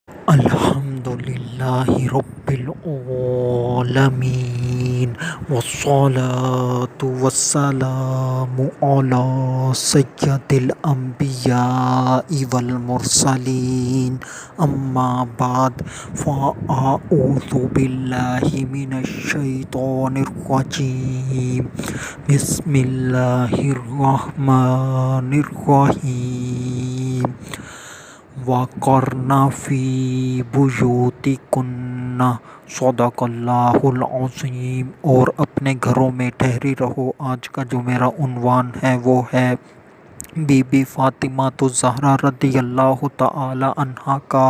الحمد للہ رب العالمین والصلاة والسلام علی سید الانبیاء والمرسلین اما بعد فاعوذ باللہ من الشیطان الرجیم بسم اللہ الرحمن الرحیم وَقَرْنَ فِي بُيُوتِكُنَّ صدق اللہ العظیم۔ اور اپنے گھروں میں ٹھہری رہو۔ آج کا جو میرا عنوان ہے وہ ہے بی بی فاطمہ الزہرا رضی اللہ تعالی عنہا کا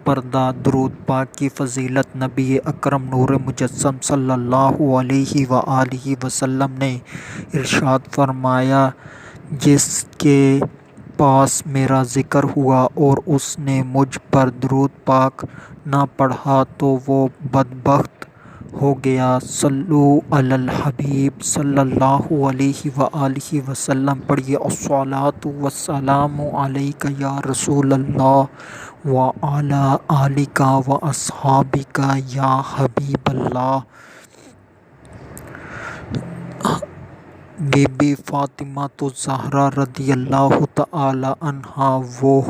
پردہ۔ درود پاک کی فضیلت نبی اکرم نور مجسم صلی اللہ علیہ وآلہ وسلم نے ارشاد فرمایا، جس کے پاس میرا ذکر ہوا اور اس نے مجھ پر درود پاک نہ پڑھا تو وہ بدبخت ہو گیا۔ صلو علی الحبیب صلی اللہ علیہ وآلہ وسلم۔ پڑھیے الصلاۃ والسلام علیک یا رسول اللہ وعلی آلک واصحابک یا حبیب اللہ۔ بی بی فاطمہ الزہرا رضی اللہ تعالی عنہا وہ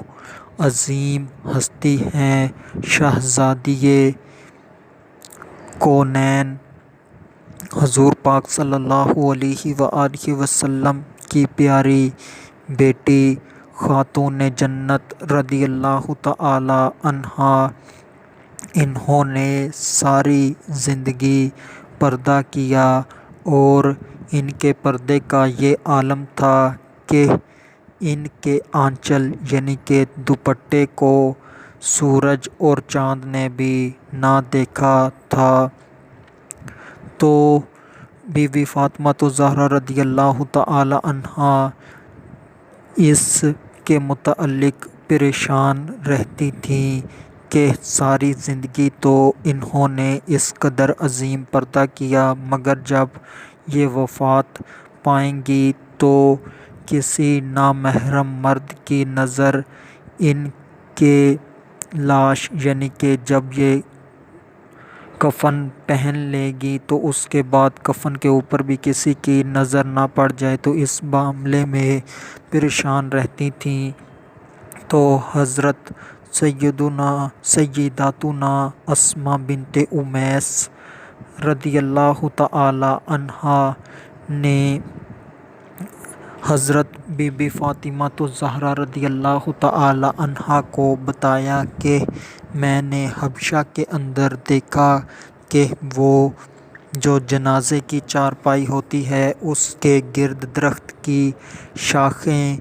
عظیم ہستی ہیں، شہزادی کونین، حضور پاک صلی اللہ علیہ وآلہ وسلم کی پیاری بیٹی، خاتون جنت رضی اللہ تعالی عنہا۔ انہوں نے ساری زندگی پردہ کیا اور ان کے پردے کا یہ عالم تھا کہ ان کے آنچل یعنی کہ دوپٹے کو سورج اور چاند نے بھی نہ دیکھا تھا۔ تو بی بی فاطمہ الزہرا رضی اللہ تعالی عنہا اس کے متعلق پریشان رہتی تھیں کہ ساری زندگی تو انہوں نے اس قدر عظیم پردہ کیا، مگر جب یہ وفات پائیں گی تو کسی نامحرم مرد کی نظر ان کے لاش یعنی کہ جب یہ کفن پہن لے گی تو اس کے بعد کفن کے اوپر بھی کسی کی نظر نہ پڑ جائے، تو اس معاملے میں پریشان رہتی تھیں۔ تو حضرت سیداتنا اسماء بنت امیس رضی اللہ تعالی عنہا نے حضرت بی بی فاطمہ الزہرا رضی اللہ تعالی عنہا کو بتایا کہ میں نے حبشہ کے اندر دیکھا کہ وہ جو جنازے کی چارپائی ہوتی ہے اس کے گرد درخت کی شاخیں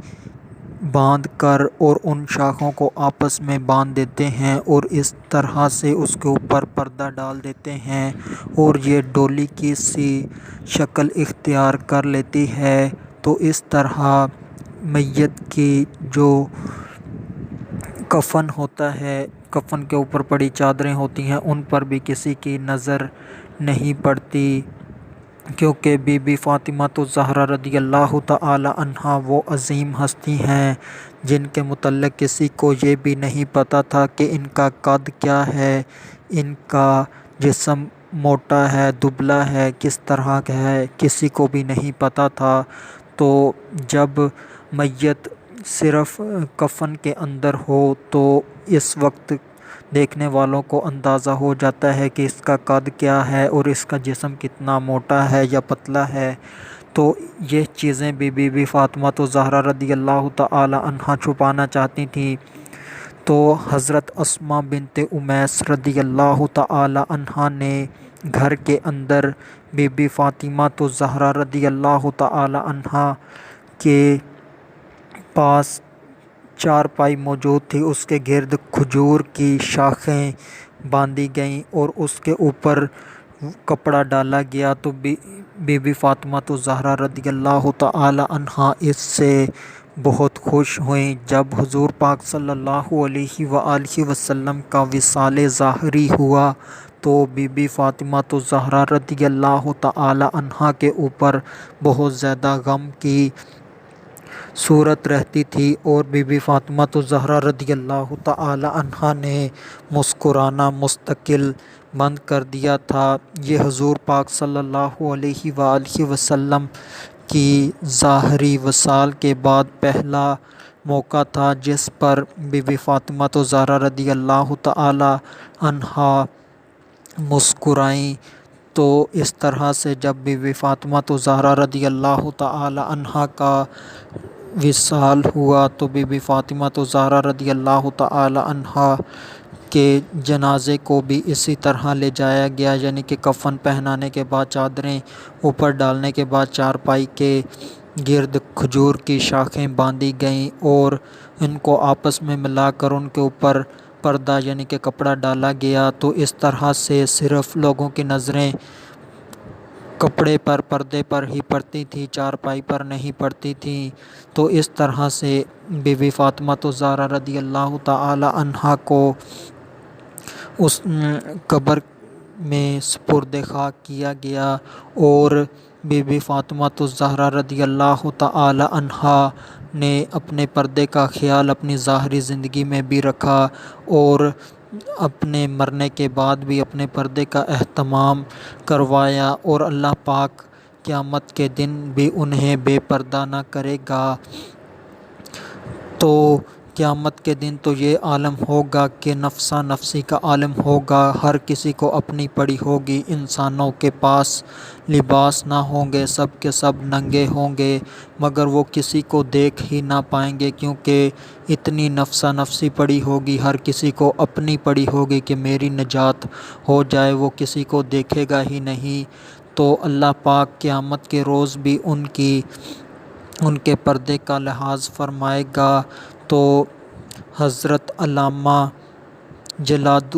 باندھ کر اور ان شاخوں کو آپس میں باندھ دیتے ہیں اور اس طرح سے اس کے اوپر پردہ ڈال دیتے ہیں اور یہ ڈولی کی سی شکل اختیار کر لیتی ہے۔ تو اس طرح میت کی جو کفن ہوتا ہے، کفن کے اوپر پڑی چادریں ہوتی ہیں، ان پر بھی کسی کی نظر نہیں پڑتی، کیونکہ بی بی فاطمہ الزہرا رضی اللہ تعالی عنہا وہ عظیم ہستی ہیں جن کے متعلق کسی کو یہ بھی نہیں پتہ تھا کہ ان کا قد کیا ہے، ان کا جسم موٹا ہے دبلا ہے کس طرح کا ہے، کسی کو بھی نہیں پتہ تھا۔ تو جب میت صرف کفن کے اندر ہو تو اس وقت دیکھنے والوں کو اندازہ ہو جاتا ہے کہ اس کا قد کیا ہے اور اس کا جسم کتنا موٹا ہے یا پتلا ہے۔ تو یہ چیزیں بھی بی بی فاطمہ الزہرا رضی اللہ تعالی عنہا چھپانا چاہتی تھیں۔ تو حضرت اسماء بنت امیس رضی اللہ تعالی عنہا نے گھر کے اندر بی بی فاطمہ الزہرا رضی اللہ تعالی عنہا کے پاس چارپائی موجود تھی، اس کے گرد کھجور کی شاخیں باندھی گئیں اور اس کے اوپر کپڑا ڈالا گیا۔ تو بی بی فاطمہ الزہرا رضی اللہ تعالی عنہا اس سے بہت خوش ہوئیں۔ جب حضور پاک صلی اللہ علیہ وآلہ وسلم کا وصال ظاہری ہوا تو بی بی فاطمہ الزہرا رضی اللہ تعالی عنہا کے اوپر بہت زیادہ غم کی صورت رہتی تھی اور بی بی فاطمہ الزہرا رضی اللہ تعالی عنہا نے مسکرانا مستقل بند کر دیا تھا۔ یہ حضور پاک صلی اللہ علیہ وآلہ وسلم کی ظاہری وصال کے بعد پہلا موقع تھا جس پر بی بی فاطمہ الزہرا رضی اللہ تعالی عنہا مسکرائیں۔ تو اس طرح سے جب بی بی فاطمہ الزہرا رضی اللہ تعالی عنہا کا وصال ہوا تو بی بی فاطمہ الزہرا رضی اللہ تعالی عنہا کے جنازے کو بھی اسی طرح لے جایا گیا، یعنی کہ کفن پہنانے کے بعد چادریں اوپر ڈالنے کے بعد چارپائی کے گرد کھجور کی شاخیں باندھی گئیں اور ان کو آپس میں ملا کر ان کے اوپر پردہ یعنی کہ کپڑا ڈالا گیا۔ تو اس طرح سے صرف لوگوں کی نظریں کپڑے پر پردے پر ہی پڑتی تھی، چارپائی پر نہیں پڑتی تھیں۔ تو اس طرح سے بی بی فاطمہ الزہرا رضی اللہ تعالی عنہا کو اس قبر میں سپرد خاک کیا گیا اور بی بی فاطمہ الزہرا رضی اللہ تعالی عنہا نے اپنے پردے کا خیال اپنی ظاہری زندگی میں بھی رکھا اور اپنے مرنے کے بعد بھی اپنے پردے کا اہتمام کروایا، اور اللہ پاک قیامت کے دن بھی انہیں بے پردہ نہ کرے گا۔ تو قیامت کے دن تو یہ عالم ہوگا کہ نفسا نفسی کا عالم ہوگا، ہر کسی کو اپنی پڑی ہوگی، انسانوں کے پاس لباس نہ ہوں گے، سب کے سب ننگے ہوں گے، مگر وہ کسی کو دیکھ ہی نہ پائیں گے کیونکہ اتنی نفسا نفسی پڑی ہوگی، ہر کسی کو اپنی پڑی ہوگی کہ میری نجات ہو جائے، وہ کسی کو دیکھے گا ہی نہیں۔ تو اللہ پاک قیامت کے روز بھی ان کے پردے کا لحاظ فرمائے گا۔ تو حضرت علامہ جلال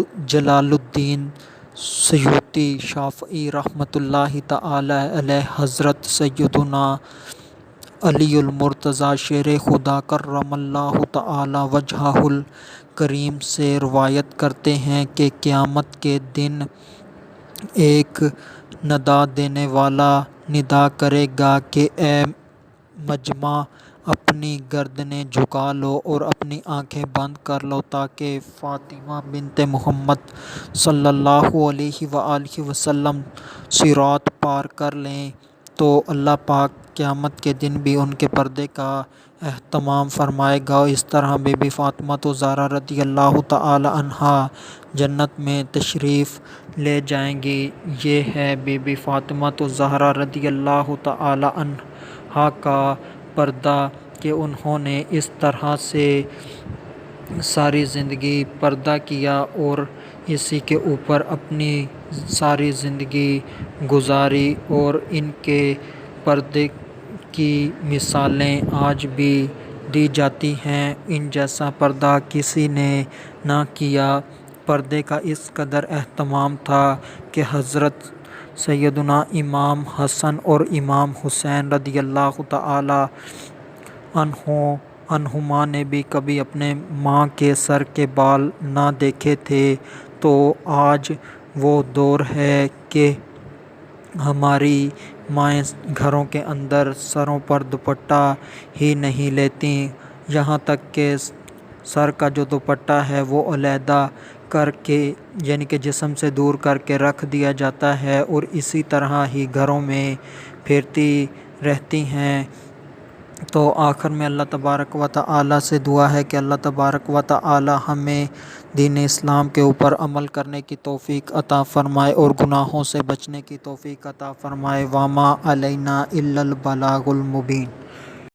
الدین سیوطی شافعی رحمۃ اللہ تعالی علیہ حضرت سیدنا علی المرتضیٰ شیر خدا کرم اللہ تعالی وجہہ الکریم سے روایت کرتے ہیں کہ قیامت کے دن ایک ندا دینے والا ندا کرے گا کہ اے مجمع، اپنی گردنیں جھکا لو اور اپنی آنکھیں بند کر لو تاکہ فاطمہ بنت محمد صلی اللہ علیہ وآلہ وسلم صراط پار کر لیں۔ تو اللہ پاک قیامت کے دن بھی ان کے پردے کا اہتمام فرمائے گا۔ اس طرح بی بی فاطمہ الزہرا رضی اللہ تعالی عنہا جنت میں تشریف لے جائیں گی۔ یہ ہے بی بی فاطمہ الزہرا رضی اللہ تعالی عنہا کا پردہ کہ انہوں نے اس طرح سے ساری زندگی پردہ کیا اور اسی کے اوپر اپنی ساری زندگی گزاری، اور ان کے پردے کی مثالیں آج بھی دی جاتی ہیں۔ ان جیسا پردہ کسی نے نہ کیا۔ پردے کا اس قدر اہتمام تھا کہ حضرت سیدنا امام حسن اور امام حسین رضی اللہ تعالی عنہما نے بھی کبھی اپنے ماں کے سر کے بال نہ دیکھے تھے۔ تو آج وہ دور ہے کہ ہماری مائیں گھروں کے اندر سروں پر دوپٹہ ہی نہیں لیتیں، یہاں تک کہ سر کا جو دوپٹہ ہے وہ علیحدہ کر کے یعنی کہ جسم سے دور کر کے رکھ دیا جاتا ہے اور اسی طرح ہی گھروں میں پھرتی رہتی ہیں۔ تو آخر میں اللہ تبارک و تعالی سے دعا ہے کہ اللہ تبارک و تعالی ہمیں دین اسلام کے اوپر عمل کرنے کی توفیق عطا فرمائے اور گناہوں سے بچنے کی توفیق عطا فرمائے۔ وما علینا الا البلاغ المبین۔